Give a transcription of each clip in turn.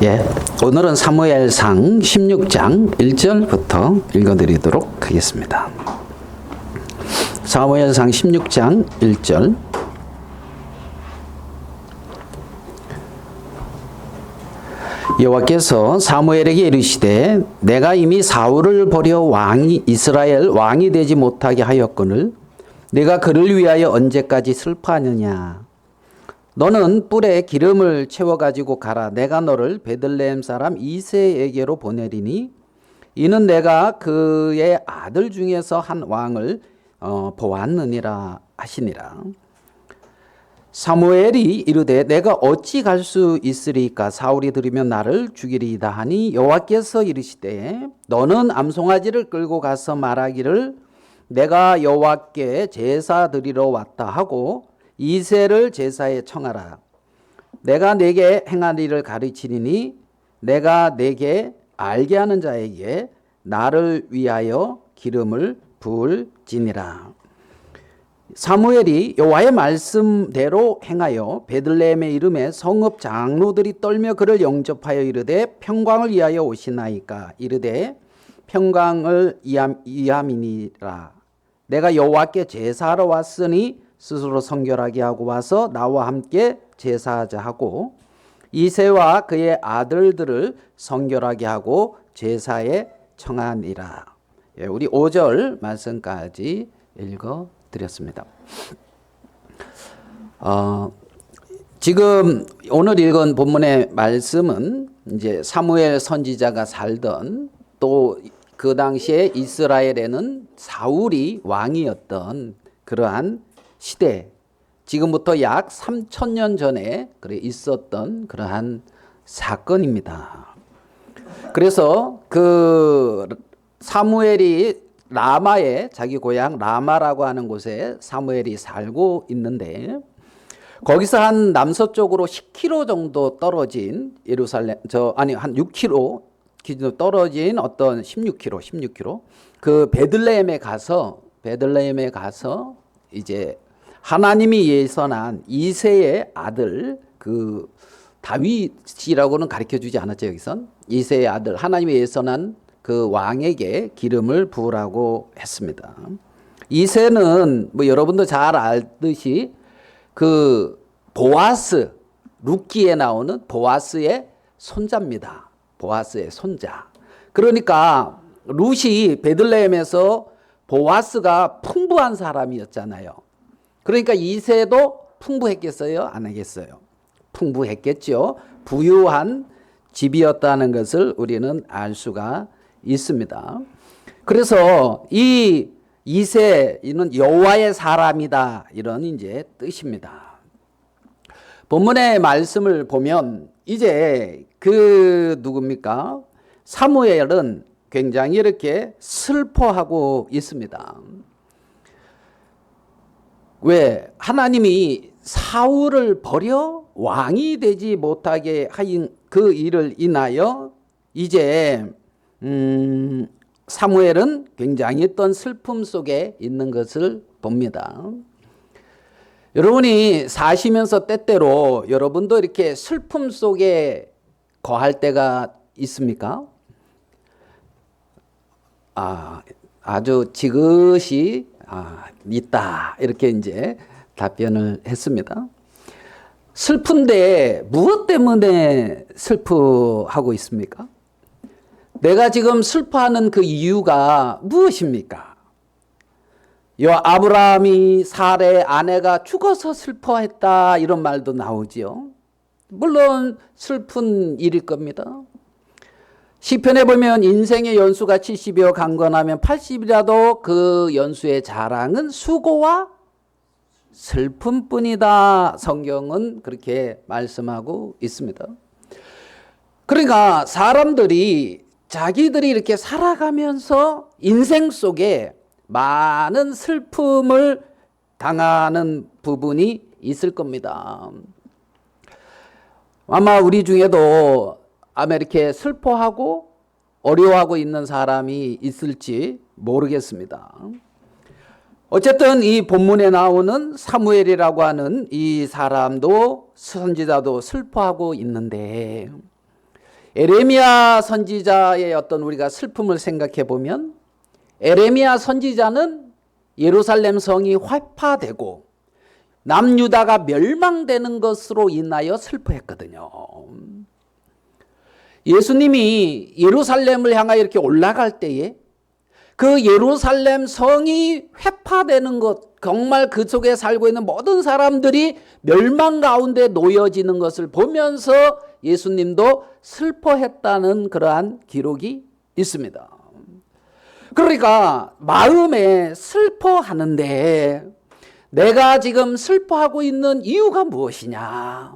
예, 오늘은 사무엘상 16장 1절부터 읽어드리도록 하겠습니다. 사무엘상 16장 1절. 여호와께서 사무엘에게 이르시되 내가 이미 사울을 버려 이스라엘 왕이 되지 못하게 하였거늘 내가 그를 위하여 언제까지 슬퍼하느냐. 너는 뿔에 기름을 채워가지고 가라. 내가 너를 베들레헴 사람 이새에게로 보내리니 이는 내가 그의 아들 중에서 한 왕을 보았느니라 하시니라. 사무엘이 이르되 내가 어찌 갈 수 있으리까. 사울이 들으면 나를 죽이리이다 하니 여호와께서 이르시되 너는 암송아지를 끌고 가서 말하기를 내가 여호와께 제사 드리러 왔다 하고 이새를 제사에 청하라. 내가 네게 행한 일을 가르치리니 내가 네게 알게 하는 자에게 나를 위하여 기름을 부을지니라. 사무엘이 여호와의 말씀대로 행하여 베들레헴에 이름에 성읍 장로들이 떨며 그를 영접하여 이르되 평강을 위하여 오시나이까. 이르되 평강을 위함이니라. 내가 여호와께 제사하러 왔으니 스스로 성결하게 하고 와서 나와 함께 제사하자 하고 이새와 그의 아들들을 성결하게 하고 제사에 청하니라. 예, 우리 5절 말씀까지 읽어드렸습니다. 지금 오늘 읽은 본문의 말씀은 이제 사무엘 선지자가 살던 또 그 당시에 이스라엘에는 사울이 왕이었던 그러한 시대, 지금부터 약 3000년 전에 있었던 그러한 사건입니다. 그래서 그 사무엘이 라마에, 자기 고향 라마라고 하는 곳에 사무엘이 살고 있는데 거기서 한 남서쪽으로 10km 정도 떨어진 예루살렘, 한 6km 기준으로 떨어진 어떤 16km 그 베들레헴에 가서 이제 하나님이 예선한 이새의 아들 그 다윗이라고는 가르쳐 주지 않았죠. 여기선 이새의 아들 하나님이 예선한 그 왕에게 기름을 부으라고 했습니다. 이새는 뭐 여러분도 잘 알듯이 그 보아스, 룻기에 나오는 보아스의 손자입니다. 보아스의 손자. 그러니까 룻이 베들레헴에서 보아스가 풍부한 사람이었잖아요. 그러니까 이새도 풍부했겠어요? 안 하겠어요? 풍부했겠죠. 부유한 집이었다는 것을 우리는 알 수가 있습니다. 그래서 이 이새는 여호와의 사람이다, 이런 이제 뜻입니다. 본문의 말씀을 보면 이제 그 누굽니까? 사무엘은 굉장히 이렇게 슬퍼하고 있습니다. 왜? 하나님이 사울을 버려 왕이 되지 못하게 하인 그 일을 인하여 이제 사무엘은 굉장히 어떤 슬픔 속에 있는 것을 봅니다. 여러분이 사시면서 때때로 여러분도 이렇게 슬픔 속에 거할 때가 있습니까? 아주 지그시 있다, 이렇게 이제 답변을 했습니다. 슬픈데 무엇 때문에 슬퍼하고 있습니까? 내가 지금 슬퍼하는 그 이유가 무엇입니까? 아브라함이 사레 아내가 죽어서 슬퍼했다, 이런 말도 나오지요. 물론 슬픈 일일 겁니다. 시편에 보면 인생의 연수가 70이여 강건하면 80이라도 그 연수의 자랑은 수고와 슬픔뿐이다. 성경은 그렇게 말씀하고 있습니다. 그러니까 사람들이 자기들이 이렇게 살아가면서 인생 속에 많은 슬픔을 당하는 부분이 있을 겁니다. 아마 우리 중에도 아마 이렇게 슬퍼하고 어려워하고 있는 사람이 있을지 모르겠습니다. 어쨌든 이 본문에 나오는 사무엘이라고 하는 이 사람도 선지자도 슬퍼하고 있는데 에레미야 선지자의 어떤 우리가 슬픔을 생각해 보면 에레미야 선지자는 예루살렘 성이 회파되고 남유다가 멸망되는 것으로 인하여 슬퍼했거든요. 예수님이 예루살렘을 향하여 이렇게 올라갈 때에 그 예루살렘 성이 회파되는 것, 정말 그 속에 살고 있는 모든 사람들이 멸망 가운데 놓여지는 것을 보면서 예수님도 슬퍼했다는 그러한 기록이 있습니다. 그러니까 마음에 슬퍼하는데 내가 지금 슬퍼하고 있는 이유가 무엇이냐?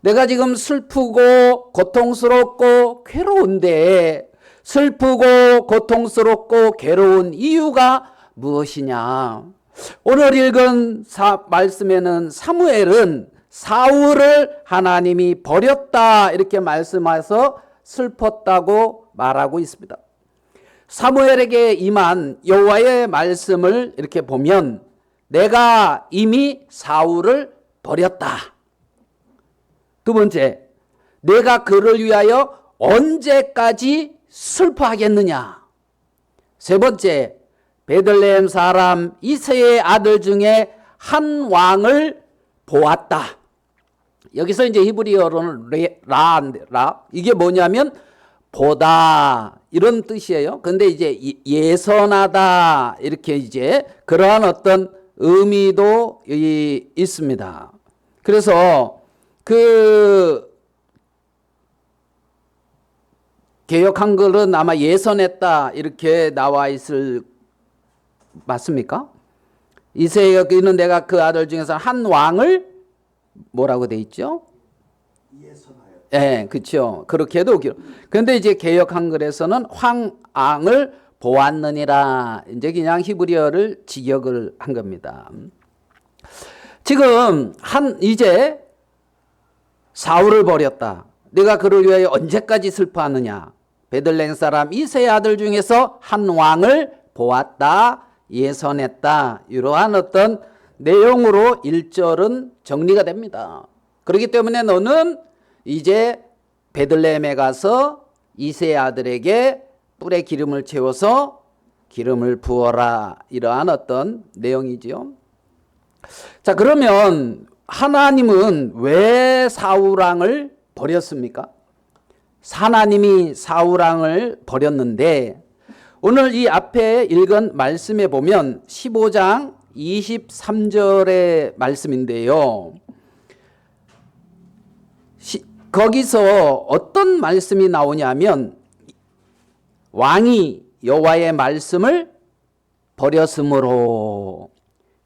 내가 지금 슬프고 고통스럽고 괴로운데 슬프고 고통스럽고 괴로운 이유가 무엇이냐? 오늘 읽은 말씀에는 사무엘은 사울을 하나님이 버렸다 이렇게 말씀해서 슬펐다고 말하고 있습니다. 사무엘에게 임한 여호와의 말씀을 이렇게 보면 내가 이미 사울을 버렸다. 두 번째, 내가 그를 위하여 언제까지 슬퍼하겠느냐? 세 번째, 베들레헴 사람 이새의 아들 중에 한 왕을 보았다. 여기서 이제 히브리어로는 라 이게 뭐냐면 보다 이런 뜻이에요. 근데 이제 예선하다 이렇게 이제 그러한 어떤 의미도 있습니다. 그래서 그 개역 한글은 아마 예선했다 이렇게 나와 있을 맞습니까? 이새가 그는 내가 그 아들 중에서 한 왕을 뭐라고 돼 있죠? 예선하여. 네, 그렇죠. 그렇게도 그런데 이제 개역 한글에서는 황왕을 보았느니라. 이제 그냥 히브리어를 직역을 한 겁니다. 지금 이제 사울을 버렸다. 내가 그를 위하여 언제까지 슬퍼하느냐? 베들레헴 사람 이새의 아들 중에서 한 왕을 보았다. 예선했다. 이러한 어떤 내용으로 1절은 정리가 됩니다. 그렇기 때문에 너는 이제 베들레헴에 가서 이새의 아들에게 뿔에 기름을 채워서 기름을 부어라. 이러한 어떤 내용이지요. 자, 그러면 하나님은 왜 사울왕을 버렸습니까? 하나님이 사울왕을 버렸는데 오늘 이 앞에 읽은 말씀에 보면 15장 23절의 말씀인데요. 거기서 어떤 말씀이 나오냐면 왕이 여호와의 말씀을 버렸으므로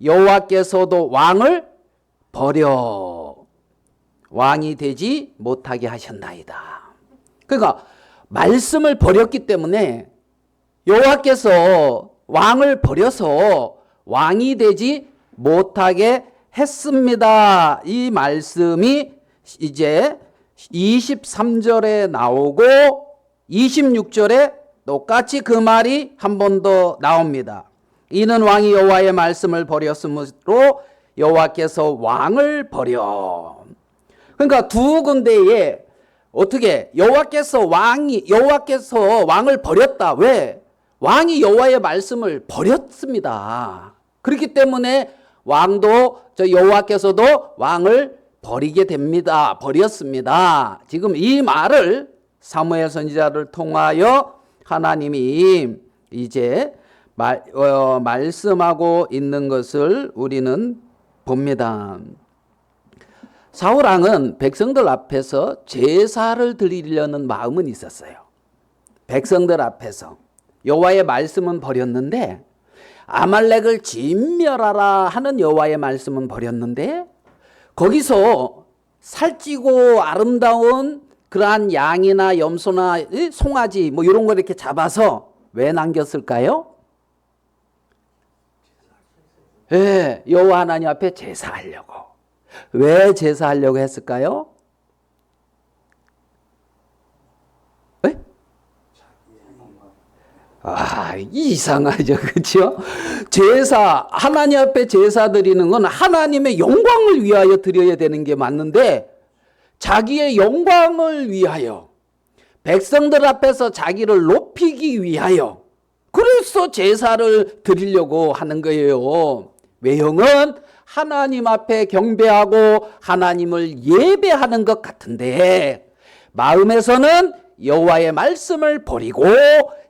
여호와께서도 왕을 버려 왕이 되지 못하게 하셨나이다. 그러니까 말씀을 버렸기 때문에 여호와께서 왕을 버려서 왕이 되지 못하게 했습니다. 이 말씀이 이제 23절에 나오고 26절에 똑같이 그 말이 한 번 더 나옵니다. 이는 왕이 여호와의 말씀을 버렸으므로 여호와께서 왕을 버려. 그러니까 두 군데에 어떻게 여호와께서 왕을 버렸다. 왜? 왕이 여호와의 말씀을 버렸습니다. 그렇기 때문에 여호와께서도 왕을 버리게 됩니다. 버렸습니다. 지금 이 말을 사무엘 선지자를 통하여 하나님이 이제 말씀하고 있는 것을 우리는 봅니다. 사울왕은 백성들 앞에서 제사를 드리려는 마음은 있었어요. 백성들 앞에서 여호와의 말씀은 버렸는데 아말렉을 진멸하라 하는 여호와의 말씀은 버렸는데 거기서 살찌고 아름다운 그러한 양이나 염소나 송아지 뭐 이런 걸 이렇게 잡아서 왜 남겼을까요? 네, 여호와 하나님 앞에 제사하려고. 왜 제사하려고 했을까요? 왜? 이상하죠. 그렇죠? 제사, 하나님 앞에 제사 드리는 건 하나님의 영광을 위하여 드려야 되는 게 맞는데 자기의 영광을 위하여 백성들 앞에서 자기를 높이기 위하여 그래서 제사를 드리려고 하는 거예요. 외형은 하나님 앞에 경배하고 하나님을 예배하는 것 같은데 마음에서는 여호와의 말씀을 버리고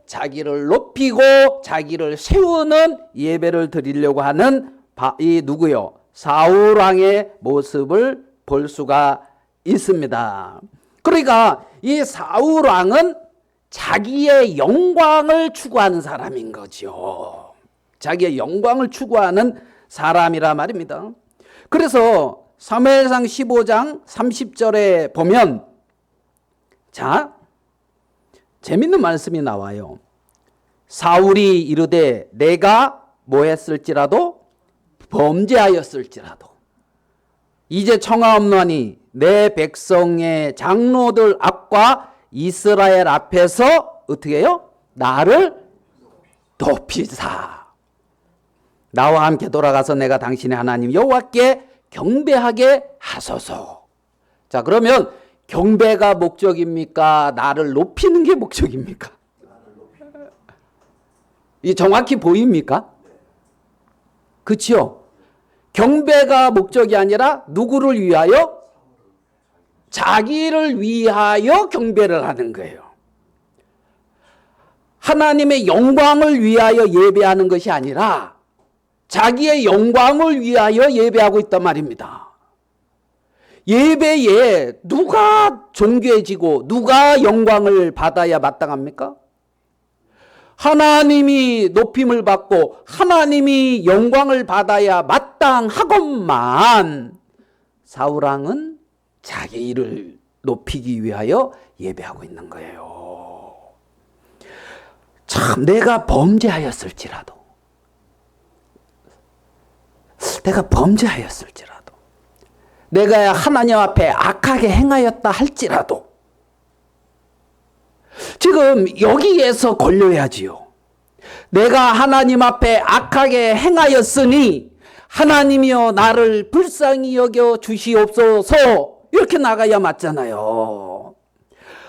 자기를 높이고 자기를 세우는 예배를 드리려고 하는 이 누구요? 사울 왕의 모습을 볼 수가 있습니다. 그러니까 이 사울 왕은 자기의 영광을 추구하는 사람인 거죠. 자기의 영광을 추구하는 사람이라 말입니다. 그래서 사무엘상 15장 30절에 보면 자, 재밌는 말씀이 나와요. 사울이 이르되 내가 뭐 했을지라도 범죄하였을지라도 이제 청하옵나니 내 백성의 장로들 앞과 이스라엘 앞에서 어떻게 해요? 나를 높이사 나와 함께 돌아가서 내가 당신의 하나님 여호와께 경배하게 하소서. 자, 그러면 경배가 목적입니까? 나를 높이는 게 목적입니까? 이 정확히 보입니까? 그렇죠? 경배가 목적이 아니라 누구를 위하여? 자기를 위하여 경배를 하는 거예요. 하나님의 영광을 위하여 예배하는 것이 아니라 자기의 영광을 위하여 예배하고 있단 말입니다. 예배에 누가 존귀해지고 누가 영광을 받아야 마땅합니까? 하나님이 높임을 받고 하나님이 영광을 받아야 마땅하건만 사울왕은 자기 일을 높이기 위하여 예배하고 있는 거예요. 참 내가 범죄하였을지라도 내가 하나님 앞에 악하게 행하였다 할지라도 지금 여기에서 걸려야지요. 내가 하나님 앞에 악하게 행하였으니 하나님이여 나를 불쌍히 여겨 주시옵소서 이렇게 나가야 맞잖아요.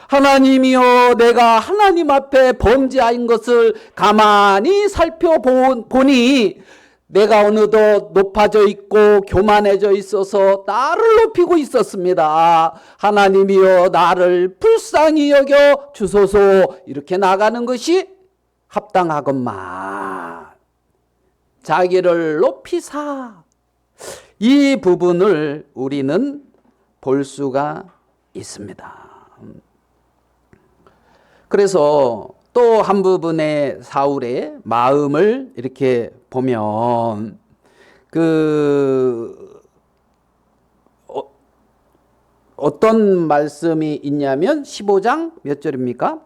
하나님이여 내가 하나님 앞에 범죄한 것을 가만히 살펴보니 내가 어느덧 높아져 있고 교만해져 있어서 나를 높이고 있었습니다. 하나님이여 나를 불쌍히 여겨 주소서 이렇게 나가는 것이 합당하건만 자기를 높이사 이 부분을 우리는 볼 수가 있습니다. 그래서 또 한 부분의 사울의 마음을 이렇게 보면 어떤 말씀이 있냐면 15장 몇 절입니까?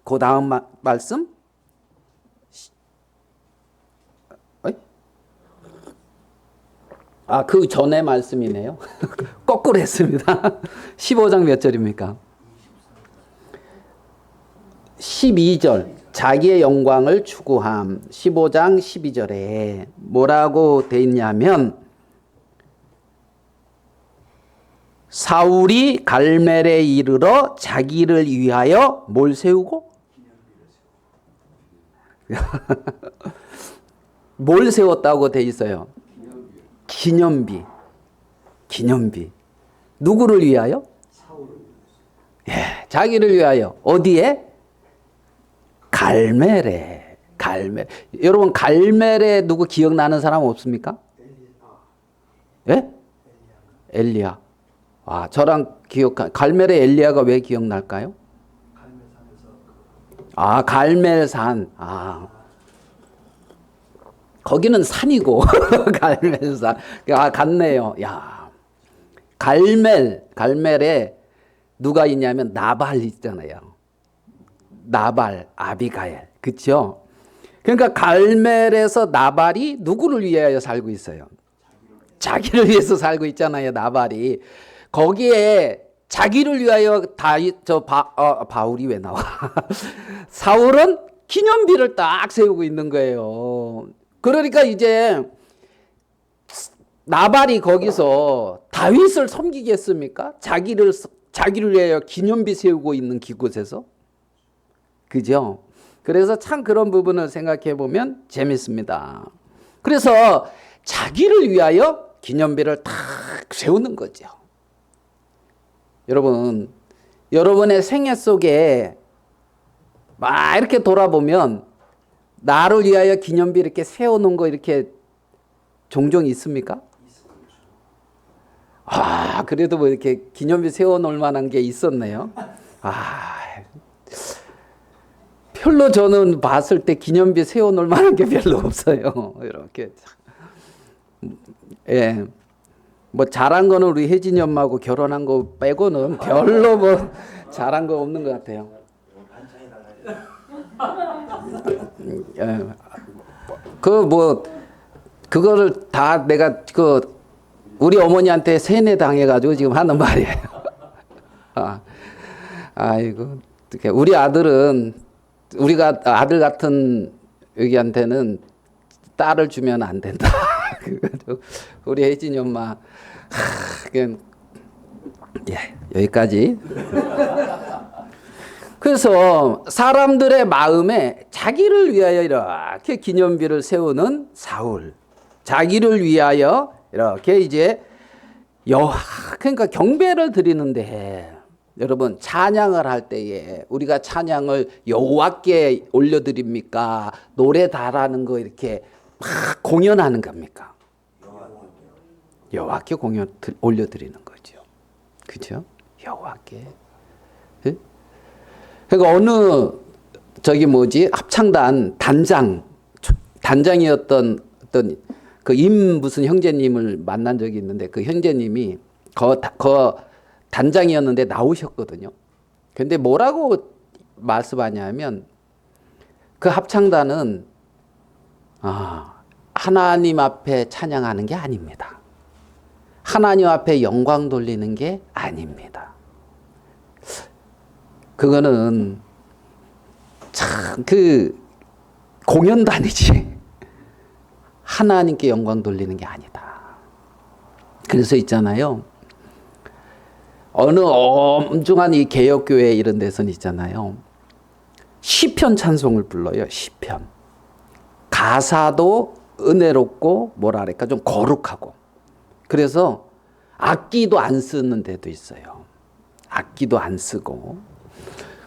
그 다음 말씀 그 전에 말씀이네요. 거꾸로 했습니다. 15장 몇 절입니까? 12절 자기의 영광을 추구함. 15장 12절에 뭐라고 돼 있냐면 사울이 갈멜에 이르러 자기를 위하여 뭘 세우고? 뭘 세웠다고 돼 있어요? 기념비. 누구를 위하여? 예, 자기를 위하여. 어디에? 갈멜에. 여러분 갈멜에 누구 기억나는 사람 없습니까? 예? 엘리야. 저랑 갈멜의 엘리야가 왜 기억날까요? 갈멜산. 거기는 산이고 갈멜산. 같네요. 야, 갈멜에 누가 있냐면 나발 있잖아요. 나발, 아비가일. 그렇죠? 그러니까 갈멜에서 나발이 누구를 위하여 살고 있어요? 자기를 위해서 살고 있잖아요. 나발이. 거기에 자기를 위하여 바울이 왜 나와? 사울은 기념비를 딱 세우고 있는 거예요. 그러니까 이제 나발이 거기서 다윗을 섬기겠습니까? 자기를 위하여 기념비 세우고 있는 기곳에서. 그죠? 그래서 참 그런 부분을 생각해 보면 재밌습니다. 그래서 자기를 위하여 기념비를 탁 세우는 거죠. 여러분, 여러분의 생애 속에 막 이렇게 돌아보면 나를 위하여 기념비 이렇게 세워놓은 거 이렇게 종종 있습니까? 아, 그래도 뭐 이렇게 기념비 세워놓을 만한 게 있었네요. 아, 별로 저는 봤을 때 기념비 세워놓을 만한 게 별로 없어요. 이렇게. 예. 뭐 잘한 거는 우리 혜진이 엄마하고 결혼한 거 빼고는 별로 뭐 잘한 거 없는 것 같아요. 예. 그거를 다 내가 우리 어머니한테 세뇌 당해가지고 지금 하는 말이에요. 아이고, 우리 아들은 우리가 아들 같은 여기한테는 딸을 주면 안 된다. 우리 혜진이 엄마, 여기까지. 그래서 사람들의 마음에 자기를 위하여 이렇게 기념비를 세우는 사울, 자기를 위하여 이렇게 이제 그러니까 경배를 드리는데, 여러분 찬양을 할 때에 우리가 찬양을 여호와께 올려드립니까? 노래 잘하는 거 이렇게 막 공연하는 겁니까? 여호와께 올려드리는 거죠. 그죠? 여호와께. 네? 그러니까 어느 합창단 단장이었던 어떤 그 무슨 형제님을 만난 적이 있는데, 그 형제님이 단장이었는데 나오셨거든요. 근데 뭐라고 말씀하냐면, 그 합창단은 하나님 앞에 찬양하는 게 아닙니다. 하나님 앞에 영광 돌리는 게 아닙니다. 그거는 참 공연단이지 하나님께 영광 돌리는 게 아니다. 그래서 있잖아요, 어느 엄중한 이 개혁교회 이런 데서는 있잖아요, 시편 찬송을 불러요. 시편 가사도 은혜롭고 뭐랄까 좀 거룩하고, 그래서 악기도 안 쓰는 데도 있어요. 악기도 안 쓰고.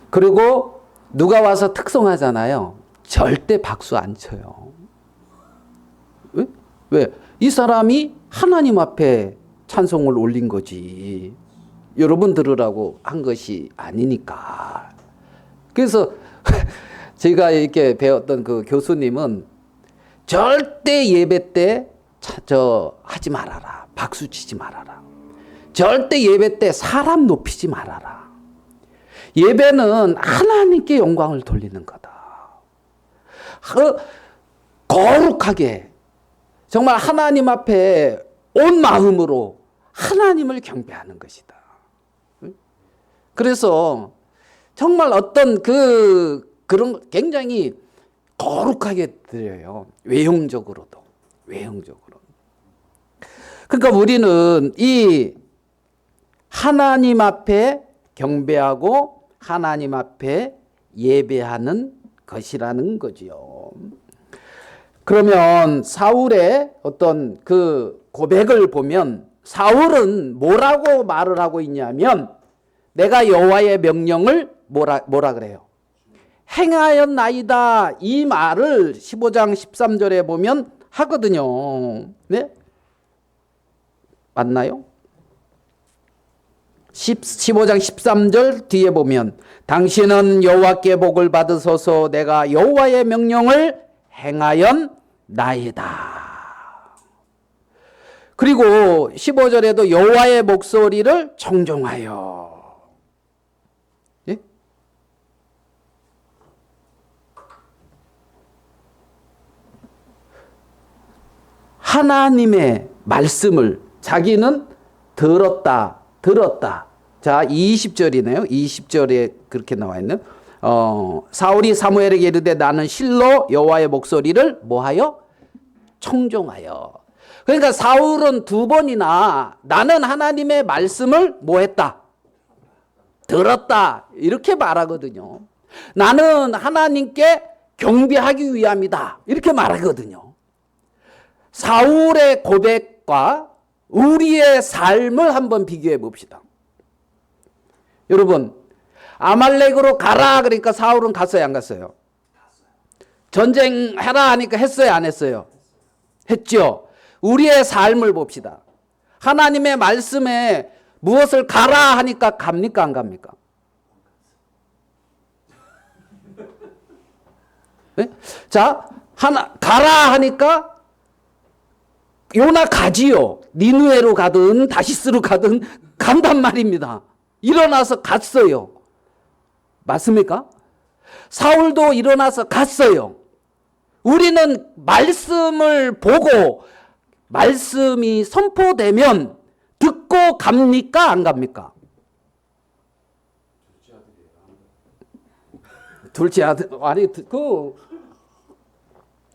그리고 누가 와서 특송하잖아요, 절대 박수 안 쳐요. 왜? 이 사람이 하나님 앞에 찬송을 올린 거지, 여러분 들으라고 한 것이 아니니까. 그래서 제가 이렇게 배웠던 그 교수님은 절대 예배 때 하지 말아라, 박수 치지 말아라. 절대 예배 때 사람 높이지 말아라. 예배는 하나님께 영광을 돌리는 거다. 거룩하게 정말 하나님 앞에 온 마음으로 하나님을 경배하는 것이다. 그래서 정말 어떤 그런 굉장히 거룩하게 드려요. 외형적으로도. 그러니까 우리는 이 하나님 앞에 경배하고 하나님 앞에 예배하는 것이라는 거지요. 그러면 사울의 어떤 그 고백을 보면, 사울은 뭐라고 말을 하고 있냐면, 내가 여호와의 명령을 뭐라 그래요? 행하였나이다. 이 말을 15장 13절에 보면 하거든요. 네? 맞나요? 15장 13절 뒤에 보면, 당신은 여호와께 복을 받으소서, 내가 여호와의 명령을 행하였나이다. 그리고 15절에도 여호와의 목소리를 청종하여. 예? 하나님의 말씀을 자기는 들었다. 자, 20절이네요. 20절에 그렇게 나와 있는, 사울이 사무엘에게 이르되 나는 실로 여호와의 목소리를 뭐하여? 청종하여. 그러니까 사울은 두 번이나 나는 하나님의 말씀을 뭐했다? 들었다 이렇게 말하거든요. 나는 하나님께 경배하기 위함이다 이렇게 말하거든요. 사울의 고백과 우리의 삶을 한번 비교해 봅시다. 여러분, 아말렉으로 가라 그러니까 사울은 갔어요, 안 갔어요? 전쟁해라 하니까 했어요, 안 했어요? 했죠. 우리의 삶을 봅시다. 하나님의 말씀에 무엇을 가라 하니까 갑니까, 안 갑니까? 네? 자, 가라 하니까 요나 가지요. 니느웨로 가든 다시스로 가든 간단 말입니다. 일어나서 갔어요. 맞습니까? 사울도 일어나서 갔어요. 우리는 말씀을 보고 말씀이 선포되면 듣고 갑니까? 안 갑니까? 둘째 아들, 아니,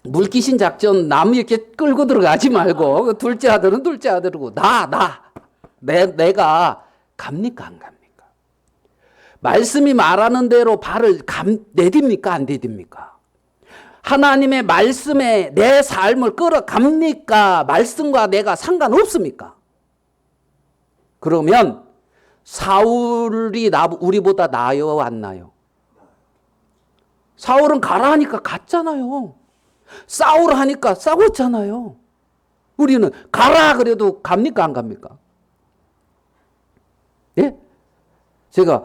물귀신 작전 나무 이렇게 끌고 들어가지 말고, 둘째 아들은 둘째 아들이고, 내가 갑니까? 안 갑니까? 말씀이 말하는 대로 발을 내딛니까? 안 내딛니까? 하나님의 말씀에 내 삶을 끌어갑니까? 말씀과 내가 상관없습니까? 그러면 사울이 우리보다 나아요, 안 나아요? 사울은 가라 하니까 갔잖아요. 싸우라 하니까 싸웠잖아요. 우리는 가라 그래도 갑니까, 안 갑니까? 예? 제가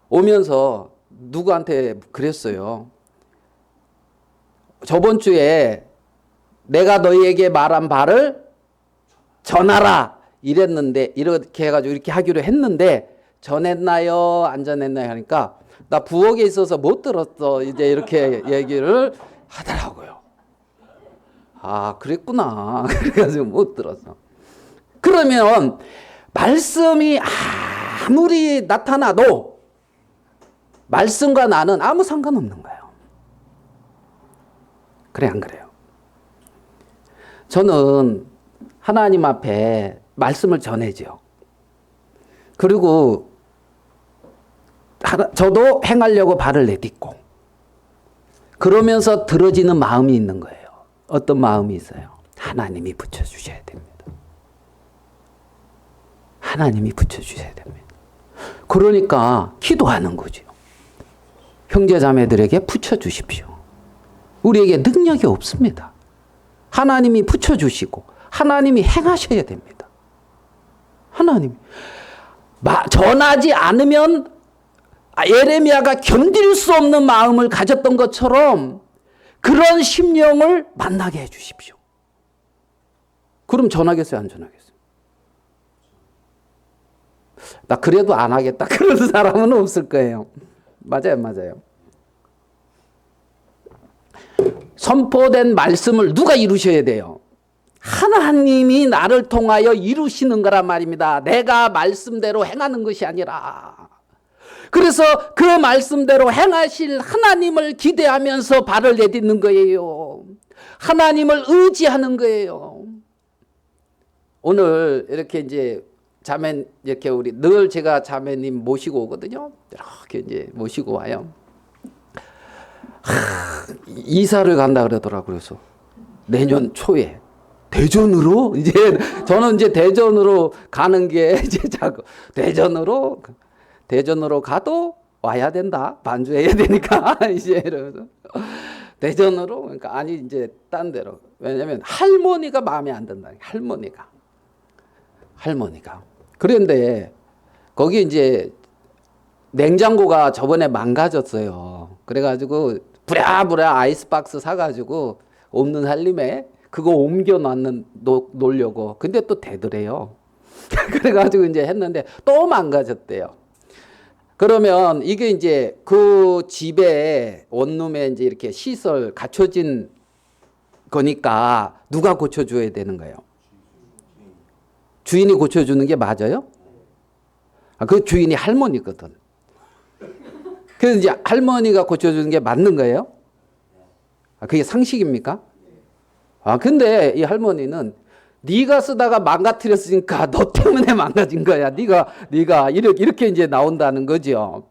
오면서 누구한테 그랬어요. 저번 주에 내가 너희에게 말한 바를 전하라 이랬는데, 이렇게 해가지고 이렇게 하기로 했는데 전했나요, 안 전했나요 하니까 나 부엌에 있어서 못 들었어 이제 이렇게 얘기를 하더라고요. 아, 그랬구나. 그래가지고 못 들었어. 그러면 말씀이 아무리 나타나도 말씀과 나는 아무 상관없는 거예요. 그래, 안 그래요? 저는 하나님 앞에 말씀을 전해죠. 그리고 저도 행하려고 발을 내딛고 그러면서 들어지는 마음이 있는 거예요. 어떤 마음이 있어요? 하나님이 붙여주셔야 됩니다. 하나님이 붙여주셔야 됩니다. 그러니까 기도하는 거죠. 형제자매들에게 붙여주십시오. 우리에게 능력이 없습니다. 하나님이 붙여주시고 하나님이 행하셔야 됩니다. 하나님이 전하지 않으면 예레미야가 견딜 수 없는 마음을 가졌던 것처럼 그런 심령을 만나게 해주십시오. 그럼 전하겠어요, 안 전하겠어요? 나 그래도 안 하겠다 그런 사람은 없을 거예요. 맞아요, 맞아요. 선포된 말씀을 누가 이루셔야 돼요? 하나님이 나를 통하여 이루시는 거란 말입니다. 내가 말씀대로 행하는 것이 아니라. 그래서 그 말씀대로 행하실 하나님을 기대하면서 발을 내딛는 거예요. 하나님을 의지하는 거예요. 오늘 이렇게 이제 이렇게 우리 늘 제가 자매님 모시고 오거든요. 이렇게 이제 모시고 와요. 이사를 간다 그러더라고요. 그래서 내년 초에 대전으로 이제 저는 이제 대전으로 가는 게 이제 자꾸 대전으로 가도 와야 된다. 반주해야 되니까 이제 이러면서 대전으로 그러니까 아니 이제 딴 데로. 왜냐면 할머니가 마음에 안 든다. 할머니가. 그런데 거기 이제 냉장고가 저번에 망가졌어요. 그래가지고 부랴부랴 아이스박스 사가지고 없는 살림에 그거 옮겨 놓으려고. 근데 또 되더래요. 그래가지고 이제 했는데 또 망가졌대요. 그러면 이게 이제 그 집에 원룸에 이제 이렇게 시설 갖춰진 거니까 누가 고쳐줘야 되는 거예요? 주인이 고쳐주는 게 맞아요? 그 주인이 할머니거든. 그래서 이제 할머니가 고쳐주는 게 맞는 거예요? 그게 상식입니까? 근데 이 할머니는 네가 쓰다가 망가뜨렸으니까 너 때문에 망가진 거야. 네가 이렇게 이제 나온다는 거죠.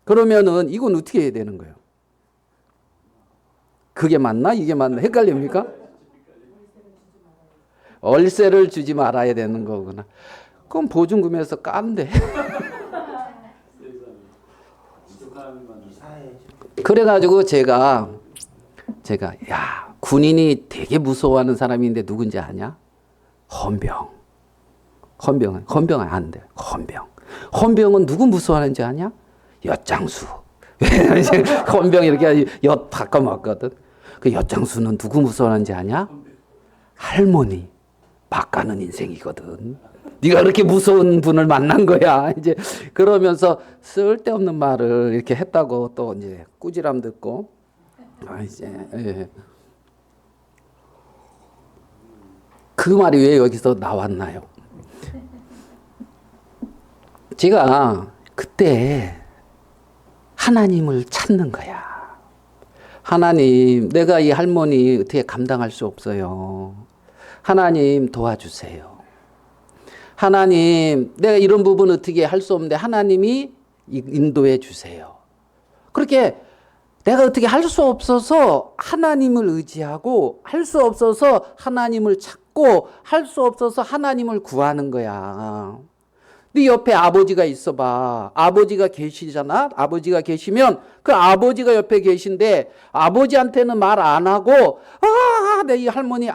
그러면은 이건 어떻게 해야 되는 거예요? 그게 맞나? 이게 맞나? 헷갈립니까? 월세를 주지 말아야 되는 거구나. 그럼 보증금에서 깐데. 그래가지고 제가 야, 군인이 되게 무서워하는 사람인데 누군지 아냐? 헌병은 안 돼. 헌병은 누구 무서워하는지 아냐? 엿장수. 헌병 이렇게 엿 바꿔먹거든. 그 엿장수는 누구 무서워하는지 아냐? 할머니. 바꿔는 인생이거든. 네가 그렇게 무서운 분을 만난 거야. 이제 그러면서 쓸데없는 말을 이렇게 했다고 또 이제 꾸지람 듣고 예. 그 말이 왜 여기서 나왔나요? 제가 그때 하나님을 찾는 거야. 하나님, 내가 이 할머니 어떻게 감당할 수 없어요. 하나님 도와주세요. 하나님, 내가 이런 부분 어떻게 할 수 없는데 하나님이 인도해 주세요. 그렇게 내가 어떻게 할 수 없어서 하나님을 의지하고 할 수 없어서 하나님을 찾고 할 수 없어서 하나님을 구하는 거야. 네 옆에 아버지가 있어봐. 아버지가 계시잖아. 아버지가 계시면 그 아버지가 옆에 계신데 아버지한테는 말 안 하고 내 이 할머니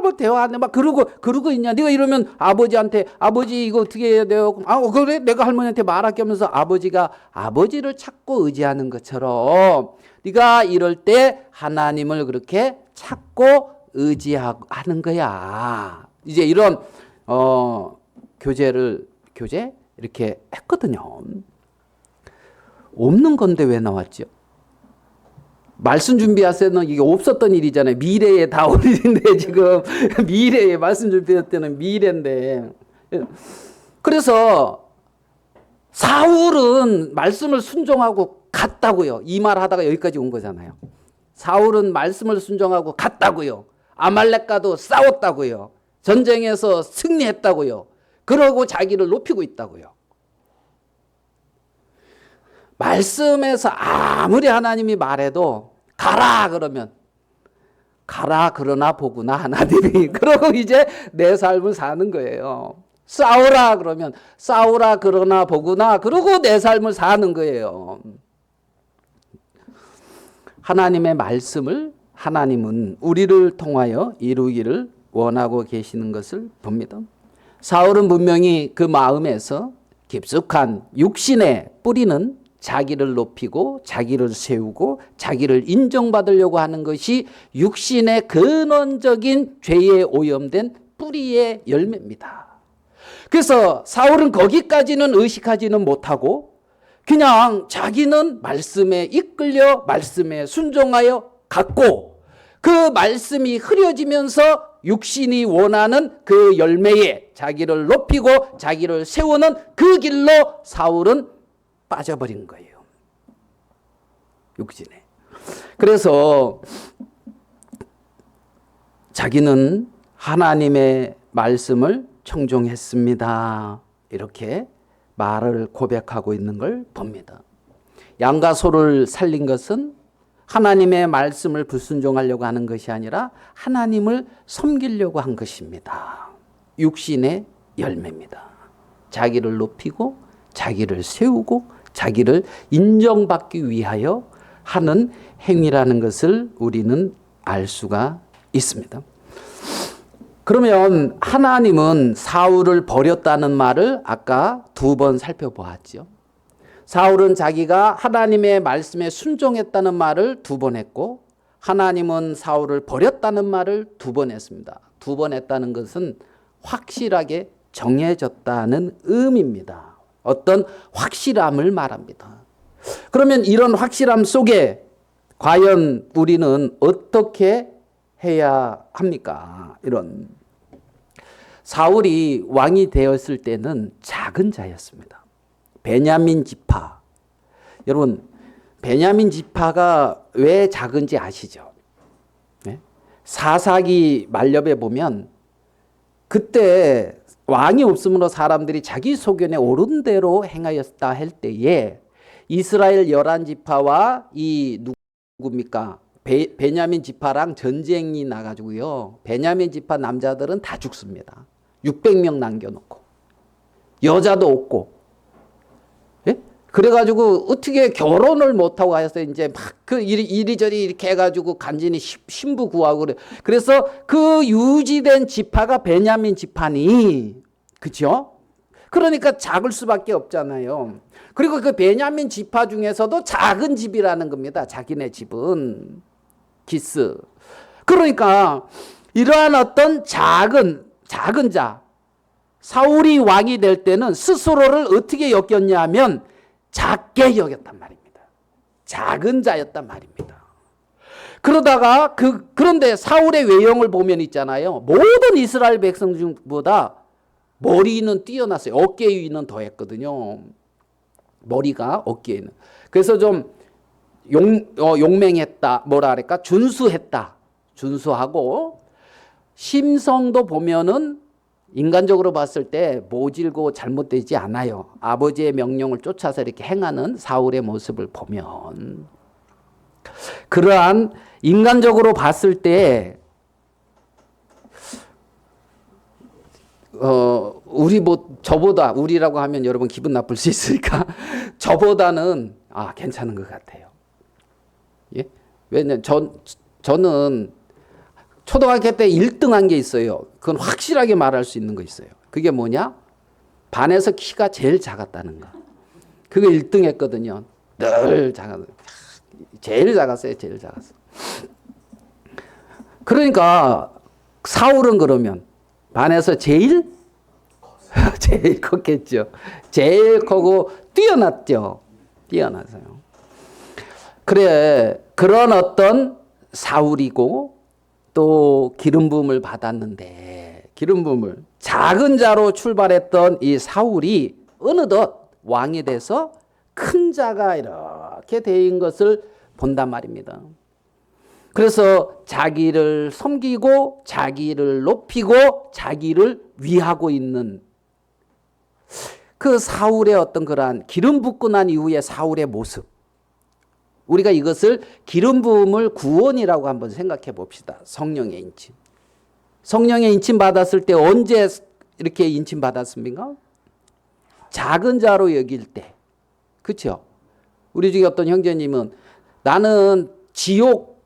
뭐 대화 안 해 막 그러고 있냐. 네가 이러면 아버지한테 아버지 이거 어떻게 해야 돼요? 그래 내가 할머니한테 말할게 하면서 아버지가 아버지를 찾고 의지하는 것처럼 네가 이럴 때 하나님을 그렇게 찾고 의지하는 거야. 이제 이런 교재 이렇게 했거든요. 없는 건데 왜 나왔죠? 말씀 준비하세요는 이게 없었던 일이잖아요. 미래에 다 올 일인데 지금 미래에 말씀 준비할 때는 미래인데. 그래서 사울은 말씀을 순종하고 갔다고요. 이 말 하다가 여기까지 온 거잖아요. 사울은 말씀을 순종하고 갔다고요. 아말렉과도 싸웠다고요. 전쟁에서 승리했다고요. 그러고 자기를 높이고 있다고요. 말씀에서 아무리 하나님이 말해도 가라 그러면 가라 그러나 보구나 하나님이 그러고 이제 내 삶을 사는 거예요. 싸우라 그러면 싸우라 그러나 보구나 그러고 내 삶을 사는 거예요. 하나님의 말씀을 하나님은 우리를 통하여 이루기를 원하고 계시는 것을 봅니다. 사울은 분명히 그 마음에서 깊숙한 육신에 뿌리는 자기를 높이고 자기를 세우고 자기를 인정받으려고 하는 것이 육신의 근원적인 죄에 오염된 뿌리의 열매입니다. 그래서 사울은 거기까지는 의식하지는 못하고 그냥 자기는 말씀에 이끌려 말씀에 순종하여 갔고 그 말씀이 흐려지면서 육신이 원하는 그 열매에 자기를 높이고 자기를 세우는 그 길로 사울은 빠져버린 거예요. 육신에. 그래서 자기는 하나님의 말씀을 청종했습니다. 이렇게 말을 고백하고 있는 걸 봅니다. 양과 소를 살린 것은 하나님의 말씀을 불순종하려고 하는 것이 아니라 하나님을 섬기려고 한 것입니다. 육신의 열매입니다. 자기를 높이고 자기를 세우고 자기를 인정받기 위하여 하는 행위라는 것을 우리는 알 수가 있습니다. 그러면 하나님은 사울을 버렸다는 말을 아까 2번 살펴보았죠. 사울은 자기가 하나님의 말씀에 순종했다는 말을 2번 했고 하나님은 사울을 버렸다는 말을 2번 했습니다. 2번 했다는 것은 확실하게 정해졌다는 의미입니다. 어떤 확실함을 말합니다. 그러면 이런 확실함 속에 과연 우리는 어떻게 해야 합니까? 이런 사울이 왕이 되었을 때는 작은 자였습니다. 베냐민 지파. 여러분 베냐민 지파가 왜 작은지 아시죠? 네? 사사기 말엽에 보면 그때 왕이 없으므로 사람들이 자기 소견에 옳은 대로 행하였다 할 때에 이스라엘 11지파와 이 누굽니까? 베냐민 지파랑 전쟁이 나가지고요. 베냐민 지파 남자들은 다 죽습니다. 600명 남겨놓고. 여자도 없고. 예? 그래가지고 어떻게 결혼을 못하고 하여서 이제 막 그 이리저리 이렇게 해가지고 간신히 신부 구하고 그래. 그래서 그 유지된 지파가 베냐민 지파니. 그죠? 그러니까 작을 수밖에 없잖아요. 그리고 그 베냐민 지파 중에서도 작은 집이라는 겁니다. 자기네 집은. 기스. 그러니까 이러한 어떤 작은 자. 사울이 왕이 될 때는 스스로를 어떻게 여겼냐면 작게 여겼단 말입니다. 작은 자였단 말입니다. 그러다가 그런데 사울의 외형을 보면 있잖아요. 모든 이스라엘 백성 중보다 머리는 뛰어났어요. 어깨 위는 더했거든요. 머리가 어깨에 있는. 그래서 좀 용맹했다. 뭐라 그럴까? 준수했다. 준수하고 심성도 보면은 인간적으로 봤을 때 모질고 잘못되지 않아요. 아버지의 명령을 쫓아서 이렇게 행하는 사울의 모습을 보면 그러한 인간적으로 봤을 때 저보다 우리라고 하면 여러분 기분 나쁠 수 있으니까 저보다는 괜찮은 것 같아요. 예? 왜냐면 저는 초등학교 때 1등한 게 있어요. 그건 확실하게 말할 수 있는 거 있어요. 그게 뭐냐? 반에서 키가 제일 작았다는 거. 그게 1등 했거든요. 늘 작았어요. 제일 작았어요. 제일 작았어요. 그러니까 사울은 그러면 반에서 제일 컸겠죠. 제일 크고 뛰어났죠. 뛰어나서요. 그래, 그런 어떤 사울이고 또 기름 부음을 받았는데 기름 부음을 작은 자로 출발했던 이 사울이 어느덧 왕이 돼서 큰 자가 이렇게 된 것을 본단 말입니다. 그래서 자기를 섬기고 자기를 높이고 자기를 위하고 있는 그 사울의 어떤 그러한 기름 붓고 난 이후의 사울의 모습, 우리가 이것을 기름 부음을 구원이라고 한번 생각해 봅시다. 성령의 인침. 성령의 인침 받았을 때 언제 이렇게 인침 받았습니까? 작은 자로 여길 때. 그렇죠? 우리 중에 어떤 형제님은 나는 지옥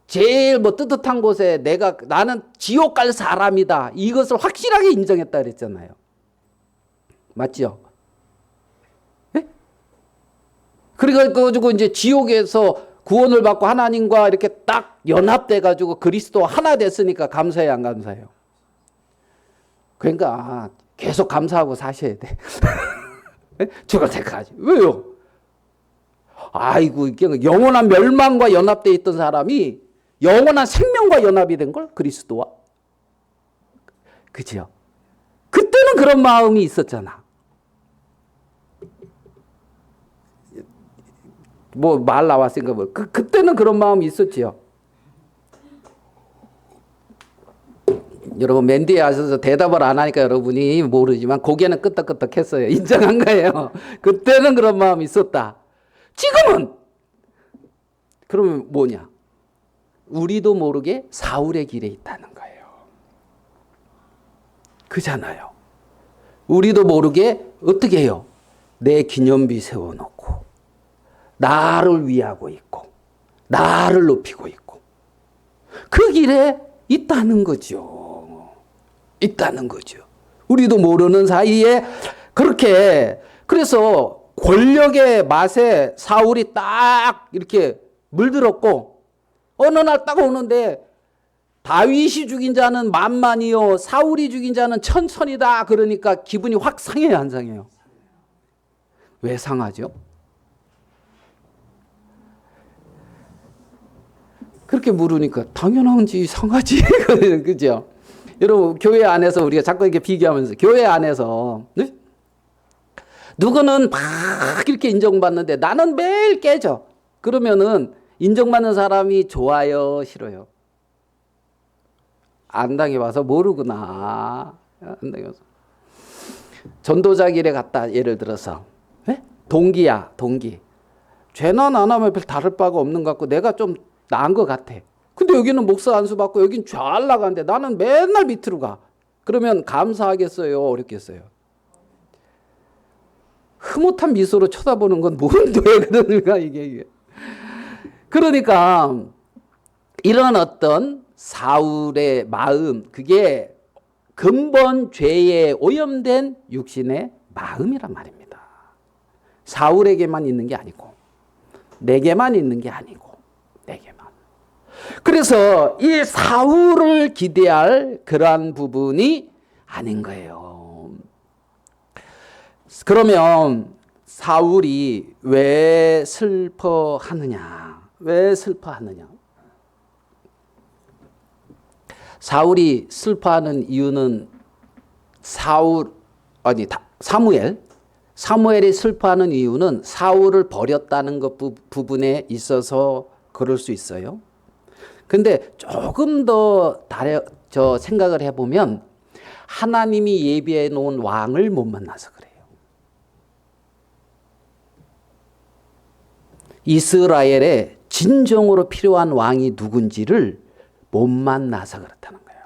제일 뜨뜻한 곳에 나는 지옥 갈 사람이다. 이것을 확실하게 인정했다 그랬잖아요. 맞죠? 그래가지고 이제 지옥에서 구원을 받고 하나님과 이렇게 딱 연합돼가지고 그리스도 하나 됐으니까 감사해요, 안 감사해요? 그러니까 계속 감사하고 사셔야 돼. 죽을 때까지. 왜요? 아이고, 영원한 멸망과 연합돼 있던 사람이 영원한 생명과 연합이 된 걸 그리스도와. 그죠? 그때는 그런 마음이 있었잖아. 말 나왔으니까 그때는 그런 마음이 있었지요. 여러분 맨 뒤에 하셔서 대답을 안 하니까 여러분이 모르지만 고개는 끄덕끄덕했어요. 인정한 거예요. 그때는 그런 마음이 있었다. 지금은 그러면 뭐냐? 우리도 모르게 사울의 길에 있다는 거예요. 그잖아요. 우리도 모르게 어떻게 해요? 내 기념비 세워놓고 나를 위하고 있고 나를 높이고 있고 그 길에 있다는 거죠. 있다는 거죠. 우리도 모르는 사이에 그렇게 그래서 권력의 맛에 사울이 딱 이렇게 물들었고 어느 날 딱 오는데 다윗이 죽인 자는 만만이요 사울이 죽인 자는 천천이다 그러니까 기분이 확 상해요, 안 상해요? 왜 상하죠? 그렇게 물으니까 당연한지 상하지. 그죠? 여러분 교회 안에서 우리가 자꾸 이렇게 비교하면서 교회 안에서 네? 누구는 막 이렇게 인정받는데 나는 매일 깨져. 그러면은 인정받는 사람이 좋아요, 싫어요? 안 당해봐서 모르구나. 안 당해봐서. 전도자길에 갔다 예를 들어서 동기야 동기. 죄는 안 하면 별 다를 바가 없는 것 같고 내가 좀 나은 것 같아. 근데 여기는 목사 안수 받고 여긴 잘 나가는데 나는 맨날 밑으로 가. 그러면 감사하겠어요? 어렵겠어요? 흐뭇한 미소로 쳐다보는 건 뭔데 그러니까 이게. 그러니까 이런 어떤 사울의 마음, 그게 근본 죄에 오염된 육신의 마음이란 말입니다. 사울에게만 있는 게 아니고 내게만 있는 게 아니고 내게만. 그래서 이 사울을 기대할 그러한 부분이 아닌 거예요. 그러면 사울이 왜 슬퍼하느냐? 왜 슬퍼하느냐? 사울이 슬퍼하는 이유는 사무엘이 슬퍼하는 이유는 사울을 버렸다는 것 부분에 있어서 그럴 수 있어요. 근데 조금 더 생각을 해보면 하나님이 예비해 놓은 왕을 못 만나서 그래요. 이스라엘에 진정으로 필요한 왕이 누군지를 못 만나서 그렇다는 거예요.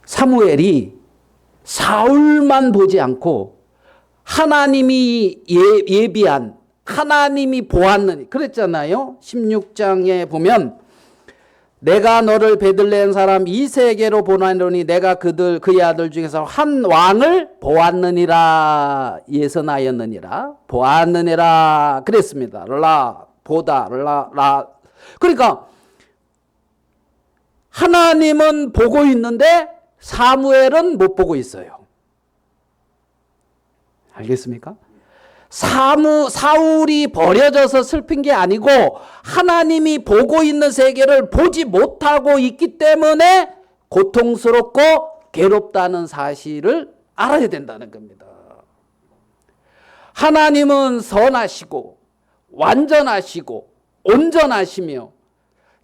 사무엘이 사울만 보지 않고 하나님이 예비한, 하나님이 보았느니 그랬잖아요. 16장에 보면 내가 너를 베들레헴 사람 이세에게로 보내노니 내가 그의 아들 중에서 한 왕을 보았느니라. 예선하였느니라. 보았느니라 그랬습니다. 그러니까 하나님은 보고 있는데 사무엘은 못 보고 있어요. 알겠습니까? 사울이 버려져서 슬픈 게 아니고 하나님이 보고 있는 세계를 보지 못하고 있기 때문에 고통스럽고 괴롭다는 사실을 알아야 된다는 겁니다. 하나님은 선하시고 완전하시고 온전하시며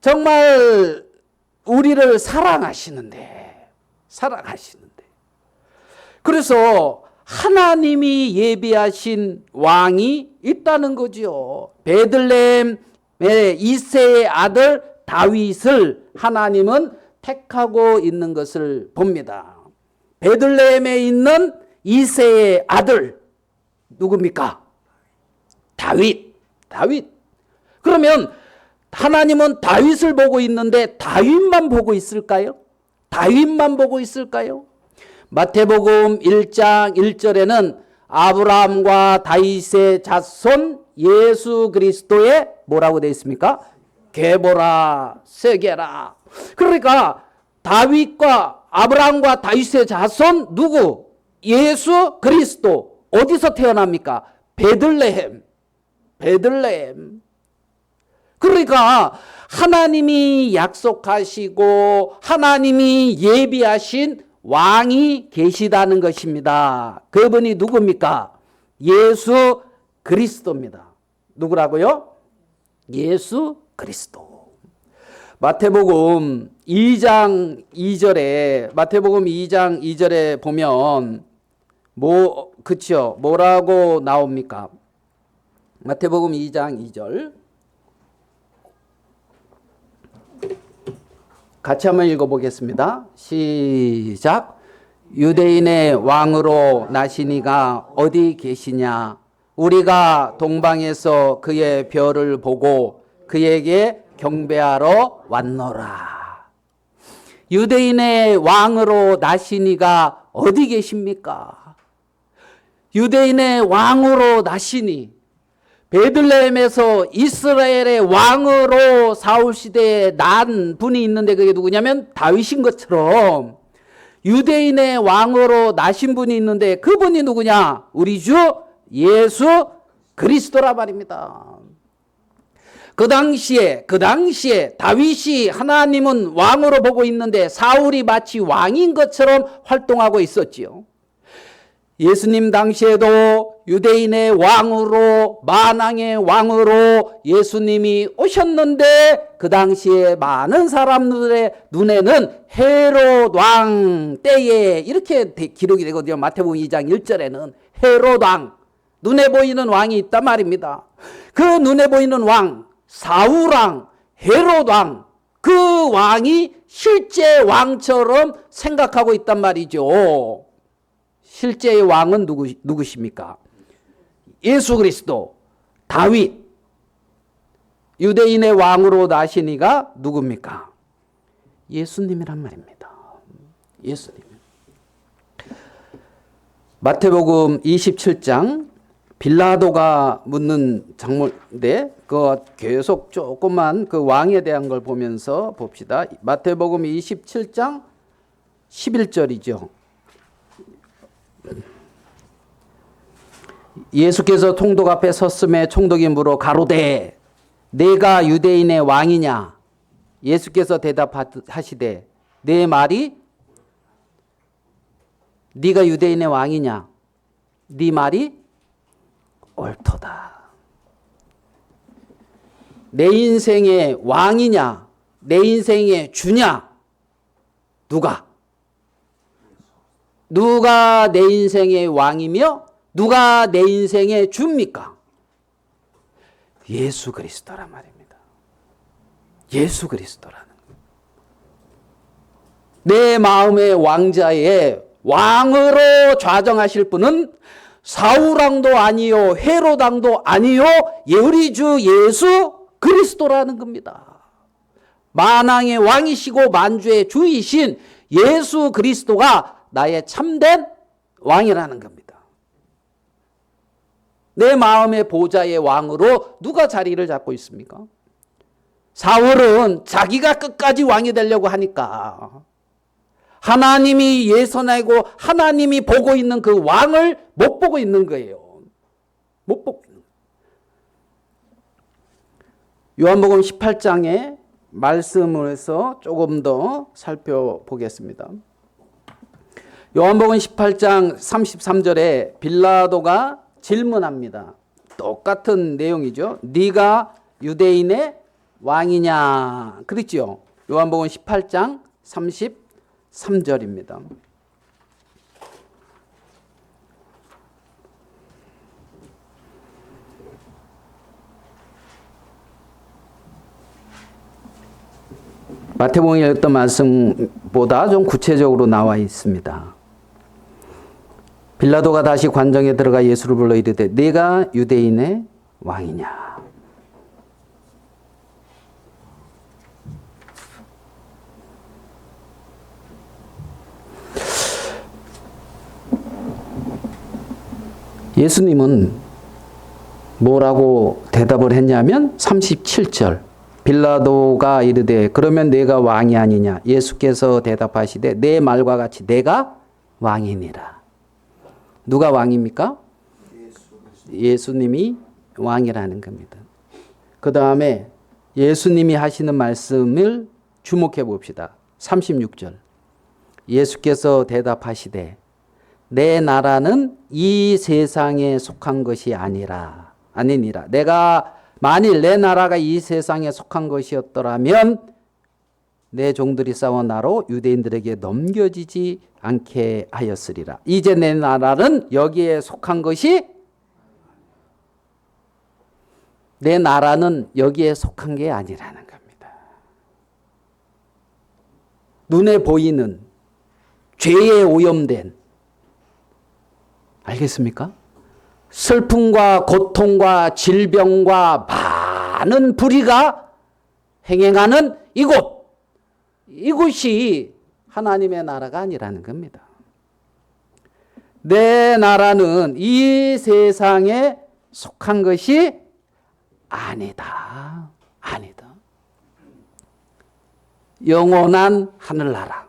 정말 우리를 사랑하시는데 그래서 하나님이 예비하신 왕이 있다는 거죠. 베들레헴의 이새의 아들 다윗을 하나님은 택하고 있는 것을 봅니다. 베들레헴에 있는 이새의 아들 누굽니까? 다윗. 그러면 하나님은 다윗을 보고 있는데 다윗만 보고 있을까요? 마태복음 1장 1절에는 아브라함과 다윗의 자손 예수 그리스도의 뭐라고 되어 있습니까? 계보라 세계라. 그러니까 다윗과 아브라함과 다윗의 자손 누구? 예수 그리스도. 어디서 태어납니까? 베들레헴. 그러니까 하나님이 약속하시고 하나님이 예비하신 왕이 계시다는 것입니다. 그분이 누굽니까? 예수 그리스도입니다. 누구라고요? 예수 그리스도. 마태복음 2장 2절에 보면 뭐라고 나옵니까? 마태복음 2장 2절. 같이 한번 읽어보겠습니다. 시작. 유대인의 왕으로 나시니가 어디 계시냐? 우리가 동방에서 그의 별을 보고 그에게 경배하러 왔노라. 유대인의 왕으로 나시니가 어디 계십니까? 유대인의 왕으로 나시니 베들레헴에서 이스라엘의 왕으로 사울 시대에 난 분이 있는데 그게 누구냐면 다윗인 것처럼 유대인의 왕으로 나신 분이 있는데 그분이 누구냐? 우리 주 예수 그리스도라 말입니다. 그 당시에 다윗이 하나님은 왕으로 보고 있는데 사울이 마치 왕인 것처럼 활동하고 있었지요. 예수님 당시에도 유대인의 왕으로, 만왕의 왕으로 예수님이 오셨는데 그 당시에 많은 사람들의 눈에는 헤롯 왕 때에 이렇게 기록이 되거든요. 마태복음 2장 1절에는 헤롯 왕, 눈에 보이는 왕이 있단 말입니다. 그 눈에 보이는 왕, 사울 왕, 헤롯 왕, 그 왕이 실제 왕처럼 생각하고 있단 말이죠. 실제의 왕은 누구십니까? 예수 그리스도, 다윗, 유대인의 왕으로 나시니가 누굽니까? 예수님이란 말입니다. 예수님. 마태복음 27장 빌라도가 묻는 장면인데 그 계속 조금만 그 왕에 대한 걸 보면서 봅시다. 마태복음 27장 11절이죠. 예수께서 총독 앞에 섰음에 총독이 물어 가로되 내가 유대인의 왕이냐? 예수께서 대답하시되 내 말이 네가 유대인의 왕이냐? 네 말이 옳도다. 내 인생의 왕이냐? 내 인생의 주냐? 누가 내 인생의 왕이며 누가 내 인생의 주입니까? 예수 그리스도란 말입니다. 예수 그리스도라는 거예요. 내 마음의 왕자의 왕으로 좌정하실 분은 사울왕도 아니요 헤롯왕도 아니요 우리 주 예수 그리스도라는 겁니다. 만왕의 왕이시고 만주의 주이신 예수 그리스도가 나의 참된 왕이라는 겁니다. 내 마음의 보좌의 왕으로 누가 자리를 잡고 있습니까? 사울은 자기가 끝까지 왕이 되려고 하니까 하나님이 예선하고 하나님이 보고 있는 그 왕을 못 보고 있는 거예요. 못 보고 있는 거예요. 요한복음 18장의 말씀을 해서 조금 더 살펴보겠습니다. 요한복음 18장 33절에 빌라도가 질문합니다. 똑같은 내용이죠. 네가 유대인의 왕이냐? 그렇죠. 요한복음 18장 33절입니다. 마태복음에 읽었던 말씀보다 좀 구체적으로 나와 있습니다. 빌라도가 다시 관정에 들어가 예수를 불러 이르되 네가 유대인의 왕이냐? 예수님은 뭐라고 대답을 했냐면 37절 빌라도가 이르되 그러면 내가 왕이 아니냐? 예수께서 대답하시되 내 말과 같이 내가 왕이니라. 누가 왕입니까? 예수님이 왕이라는 겁니다. 그 다음에 예수님이 하시는 말씀을 주목해 봅시다. 36절 예수께서 대답하시되 내 나라는 이 세상에 속한 것이 아니니라. 내가 만일 내 나라가 이 세상에 속한 것이었더라면 내 종들이 싸워 나로 유대인들에게 넘겨지지 않게 하였으리라. 이제 내 나라는 여기에 속한 것이 내 나라는 여기에 속한 게 아니라는 겁니다. 눈에 보이는 죄에 오염된 알겠습니까? 슬픔과 고통과 질병과 많은 불의가 행행하는 이곳이 하나님의 나라가 아니라는 겁니다. 내 나라는 이 세상에 속한 것이 아니다. 영원한 하늘나라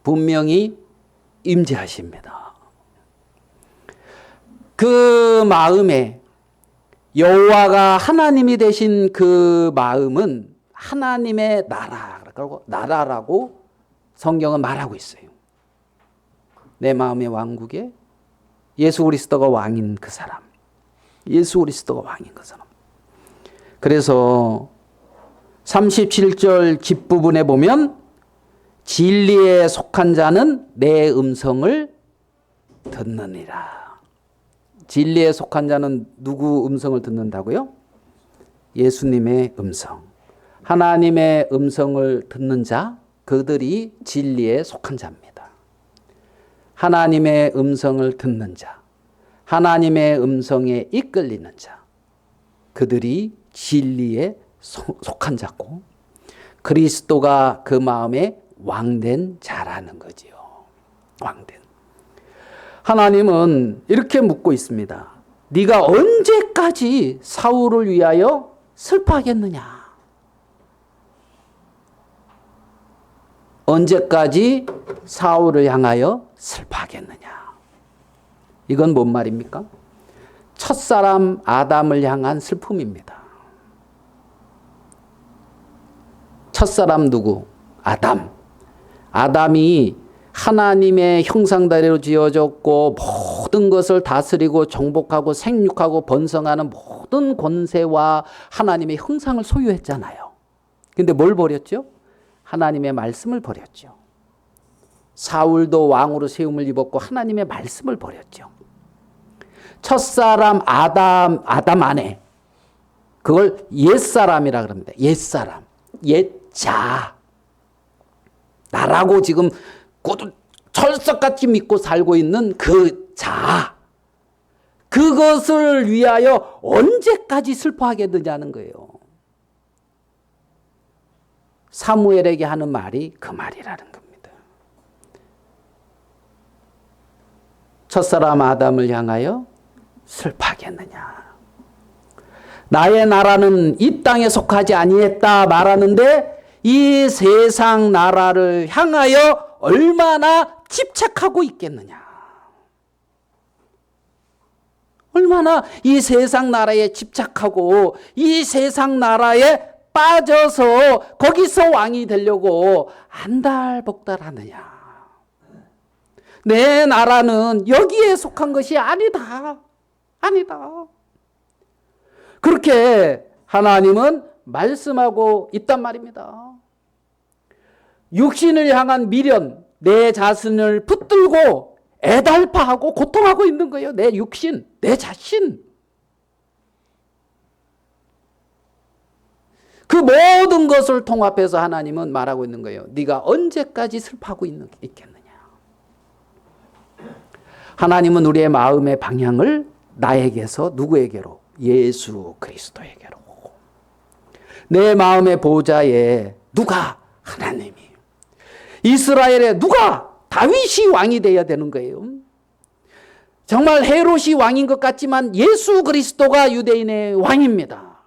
분명히 임재하십니다. 그 마음에 여호와가 하나님이 되신 그 마음은 하나님의 나라라고 성경은 말하고 있어요. 내 마음의 왕국에 예수 그리스도가 왕인 그 사람. 예수 그리스도가 왕인 그 사람. 그래서 37절 뒷부분에 보면 진리에 속한 자는 내 음성을 듣느니라. 진리에 속한 자는 누구 음성을 듣는다고요? 예수님의 음성. 하나님의 음성을 듣는 자, 그들이 진리에 속한 자입니다. 하나님의 음성을 듣는 자, 하나님의 음성에 이끌리는 자, 그들이 진리에 속한 자고 그리스도가 그 마음에 왕된 자라는 거지요. 왕된. 하나님은 이렇게 묻고 있습니다. 네가 언제까지 사울을 위하여 슬퍼하겠느냐? 언제까지 사울을 향하여 슬퍼하겠느냐? 이건 뭔 말입니까? 첫사람 아담을 향한 슬픔입니다. 첫사람 누구? 아담. 아담이 하나님의 형상대로 지어졌고 모든 것을 다스리고 정복하고 생육하고 번성하는 모든 권세와 하나님의 형상을 소유했잖아요. 근데 뭘 버렸죠? 하나님의 말씀을 버렸죠. 사울도 왕으로 세움을 입었고 하나님의 말씀을 버렸죠. 첫사람 아담 안에 그걸 옛사람이라 그럽니다. 옛사람, 옛자. 나라고 지금 철석같이 믿고 살고 있는 그 자. 그것을 위하여 언제까지 슬퍼하겠느냐는 거예요. 사무엘에게 하는 말이 그 말이라는 겁니다. 첫사람 아담을 향하여 슬퍼하겠느냐. 나의 나라는 이 땅에 속하지 아니했다 말하는데 이 세상 나라를 향하여 얼마나 집착하고 있겠느냐. 얼마나 이 세상 나라에 집착하고 이 세상 나라에 빠져서 거기서 왕이 되려고 안달복달하느냐. 내 나라는 여기에 속한 것이 아니다. 아니다. 그렇게 하나님은 말씀하고 있단 말입니다. 육신을 향한 미련, 내 자신을 붙들고 애달파하고 고통하고 있는 거예요. 내 육신, 내 자신. 그 모든 것을 통합해서 하나님은 말하고 있는 거예요. 네가 언제까지 슬퍼하고 있겠느냐. 하나님은 우리의 마음의 방향을 나에게서 누구에게로? 예수 그리스도에게로. 내 마음의 보좌에 누가? 하나님이. 이스라엘에 누가? 다윗이 왕이 되어야 되는 거예요. 정말 헤롯이 왕인 것 같지만 예수 그리스도가 유대인의 왕입니다.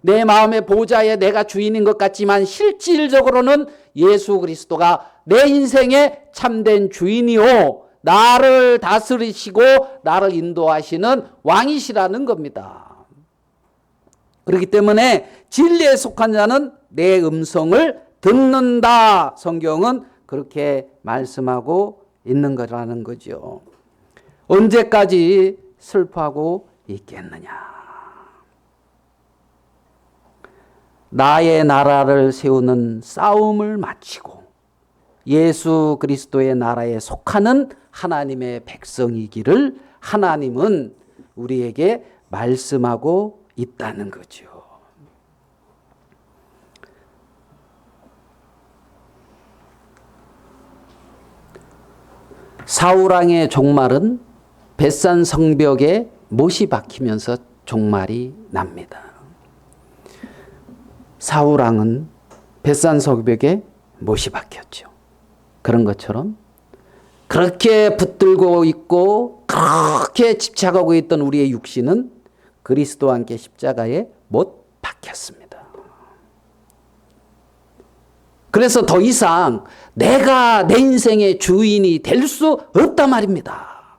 내 마음의 보좌에 내가 주인인 것 같지만 실질적으로는 예수 그리스도가 내 인생의 참된 주인이요 나를 다스리시고 나를 인도하시는 왕이시라는 겁니다. 그렇기 때문에 진리에 속한 자는 내 음성을 듣는다. 성경은 그렇게 말씀하고 있는 거라는 거죠. 언제까지 슬퍼하고 있겠느냐. 나의 나라를 세우는 싸움을 마치고 예수 그리스도의 나라에 속하는 하나님의 백성이기를 하나님은 우리에게 말씀하고 있다는 거죠. 사울왕의 종말은 벳산 성벽에 못이 박히면서 종말이 납니다. 사울왕은 벳산 성벽에 못이 박혔죠. 그런 것처럼 그렇게 붙들고 있고 그렇게 집착하고 있던 우리의 육신은 그리스도와 함께 십자가에 못 박혔습니다. 그래서 더 이상 내가 내 인생의 주인이 될 수 없단 말입니다.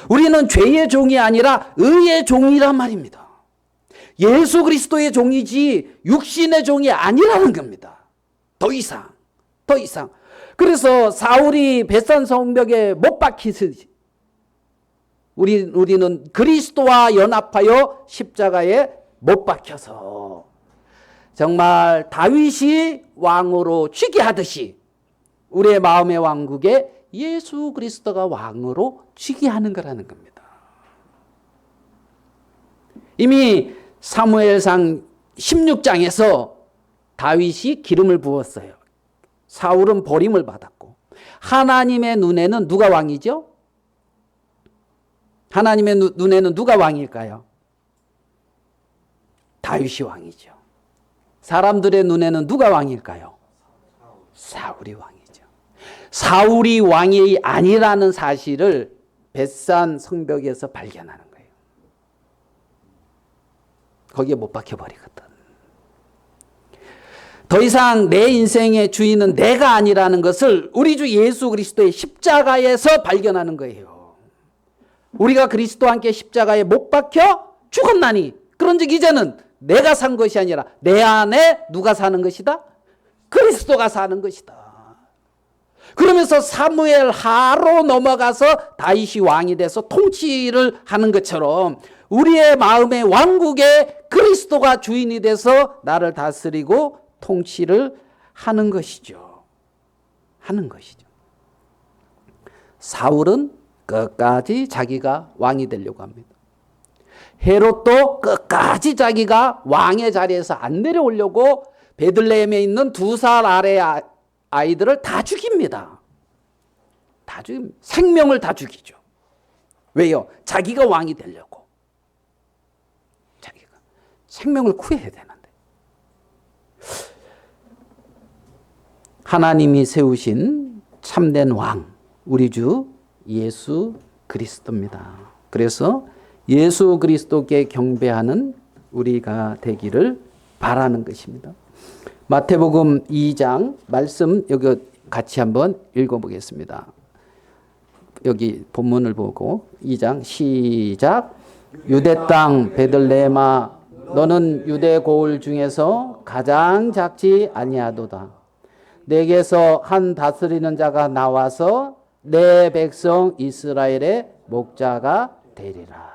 우리는 죄의 종이 아니라 의의 종이란 말입니다. 예수 그리스도의 종이지 육신의 종이 아니라는 겁니다. 더 이상. 그래서 사울이 벳산 성벽에 못 박히듯이 우리는 그리스도와 연합하여 십자가에 못 박혀서 정말 다윗이 왕으로 즉위하듯이 우리의 마음의 왕국에 예수 그리스도가 왕으로 즉위하는 거라는 겁니다. 이미 사무엘상 16장에서 다윗이 기름을 부었어요. 사울은 버림을 받았고 하나님의 눈에는 누가 왕이죠? 하나님의 눈에는 누가 왕일까요? 다윗이 왕이죠. 사람들의 눈에는 누가 왕일까요? 사울이 왕이죠. 사울이 왕이 아니라는 사실을 벳산 성벽에서 발견하는 거예요. 거기에 못 박혀버리거든. 더 이상 내 인생의 주인은 내가 아니라는 것을 우리 주 예수 그리스도의 십자가에서 발견하는 거예요. 우리가 그리스도와 함께 십자가에 못 박혀 죽었나니 그런즉 이제는 내가 산 것이 아니라 내 안에 누가 사는 것이다? 그리스도가 사는 것이다. 그러면서 사무엘 하로 넘어가서 다윗이 왕이 돼서 통치를 하는 것처럼 우리의 마음의 왕국에 그리스도가 주인이 돼서 나를 다스리고 통치를 하는 것이죠. 하는 것이죠. 사울은 끝까지 자기가 왕이 되려고 합니다. 헤롯도 끝까지 자기가 왕의 자리에서 안 내려오려고 베들레헴에 있는 2살 아래의 아이들을 다 죽입니다. 다 죽입니다. 생명을 다 죽이죠. 왜요? 자기가 왕이 되려고. 자기가 생명을 구해야 되는데. 하나님이 세우신 참된 왕, 우리 주 예수 그리스도입니다. 그래서 예수 그리스도께 경배하는 우리가 되기를 바라는 것입니다. 마태복음 2장 말씀 여기 같이 한번 읽어보겠습니다. 여기 본문을 보고 2장 시작. 유대 땅 베들레헴아 너는 유대 고을 중에서 가장 작지 아니하도다. 내게서 한 다스리는 자가 나와서 내 백성 이스라엘의 목자가 되리라.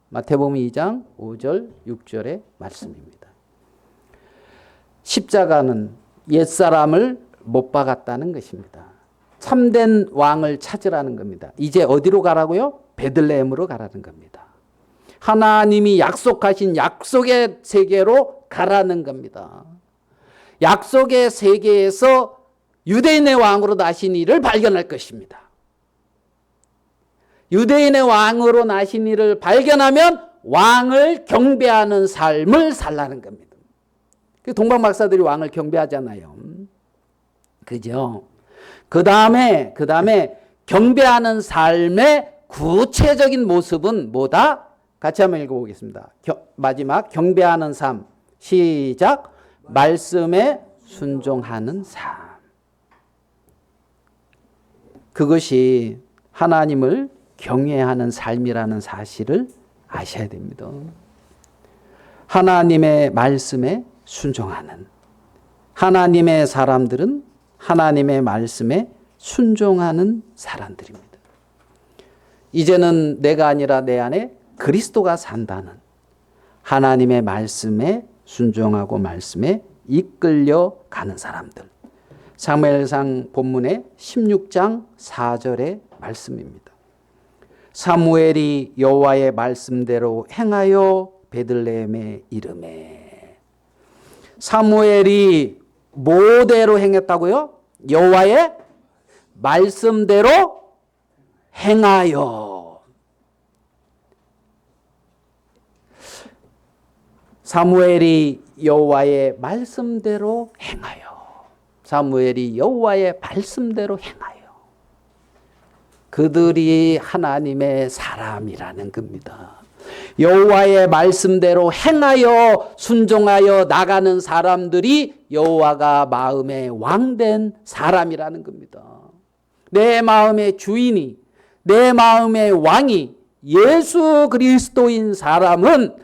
마태복음 2장 5절 6절의 말씀입니다. 십자가는 옛사람을 못 박았다는 것입니다. 참된 왕을 찾으라는 겁니다. 이제 어디로 가라고요? 베들레헴으로 가라는 겁니다. 하나님이 약속하신 약속의 세계로 가라는 겁니다. 약속의 세계에서 유대인의 왕으로 나신 이를 발견할 것입니다. 유대인의 왕으로 나신 이를 발견하면 왕을 경배하는 삶을 살라는 겁니다. 동방 박사들이 왕을 경배하잖아요. 그죠? 그 다음에 경배하는 삶의 구체적인 모습은 뭐다? 같이 한번 읽어보겠습니다. 마지막 경배하는 삶 시작. 말씀에 순종하는 삶. 그것이 하나님을 경외하는 삶이라는 사실을 아셔야 됩니다. 하나님의 말씀에 순종하는 하나님의 사람들은 하나님의 말씀에 순종하는 사람들입니다. 이제는 내가 아니라 내 안에 그리스도가 산다는 하나님의 말씀에 순종하고 말씀에 이끌려 가는 사람들. 사무엘상 본문의 16장 4절의 말씀입니다. 사무엘이 여호와의 말씀대로 행하여 베들레헴에 이르매. 사무엘이 뭐대로 행했다고요? 여호와의 말씀대로 행하여. 사무엘이 여호와의 말씀대로 행하여. 사무엘이 여호와의 말씀대로 행하여. 그들이 하나님의 사람이라는 겁니다. 여호와의 말씀대로 행하여 순종하여 나가는 사람들이 여호와가 마음의 왕된 사람이라는 겁니다. 내 마음의 주인이, 내 마음의 왕이 예수 그리스도인 사람은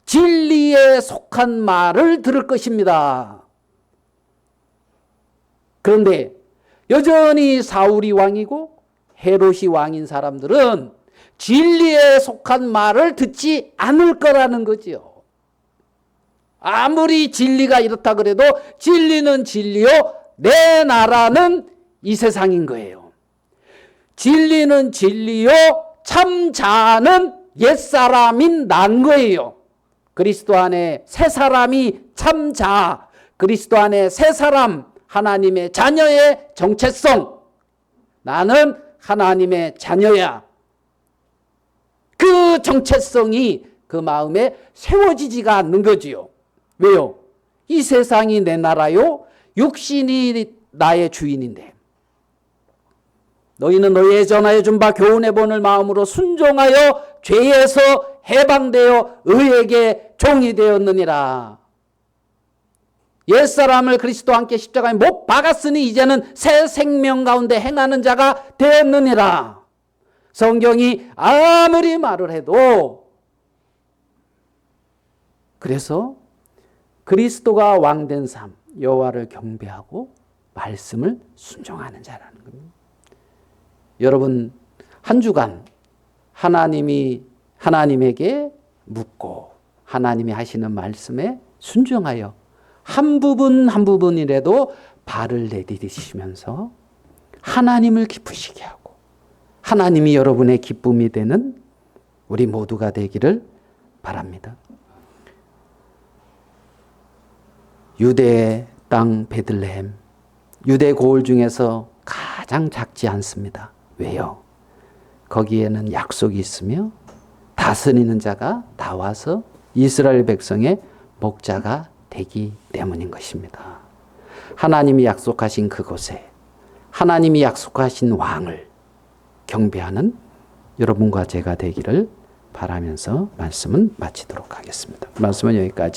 진리에 속한 말을 들을 것입니다. 그런데 여전히 사울이 왕이고 헤롯이 왕인 사람들은 진리에 속한 말을 듣지 않을 거라는 거지요. 아무리 진리가 이렇다 그래도 진리는 진리요, 내 나라는 이 세상인 거예요. 진리는 진리요, 참 자아는 옛사람인 난 거예요. 그리스도 안에 새 사람이 참 자아, 그리스도 안에 새 사람, 하나님의 자녀의 정체성. 나는 하나님의 자녀야. 그 정체성이 그 마음에 세워지지가 않는 거지요. 왜요? 이 세상이 내 나라요, 육신이 나의 주인인데, 너희는 너희의 전하여 준 바 교훈해 보는 마음으로 순종하여 죄에서 해방되어 의에게 종이 되었느니라. 옛사람을 그리스도와 함께 십자가에 못 박았으니 이제는 새 생명 가운데 행하는 자가 되었느니라. 성경이 아무리 말을 해도, 그래서 그리스도가 왕된 삶, 여호와를 경배하고 말씀을 순종하는 자라는 겁니다. 여러분, 한 주간 하나님에게 묻고 하나님이 하시는 말씀에 순종하여 한 부분 한 부분이라도 발을 내디디시면서 하나님을 기쁘시게 하고 하나님이 여러분의 기쁨이 되는 우리 모두가 되기를 바랍니다. 유대의 땅 베들레헴, 유대 고을 중에서 가장 작지 않습니다. 왜요? 거기에는 약속이 있으며 다스리는 자가 나와서 이스라엘 백성의 목자가 되기 때문인 것입니다. 하나님이 약속하신 그곳에 하나님이 약속하신 왕을 경배하는 여러분과 제가 되기를 바라면서 말씀은 마치도록 하겠습니다. 말씀은 여기까지.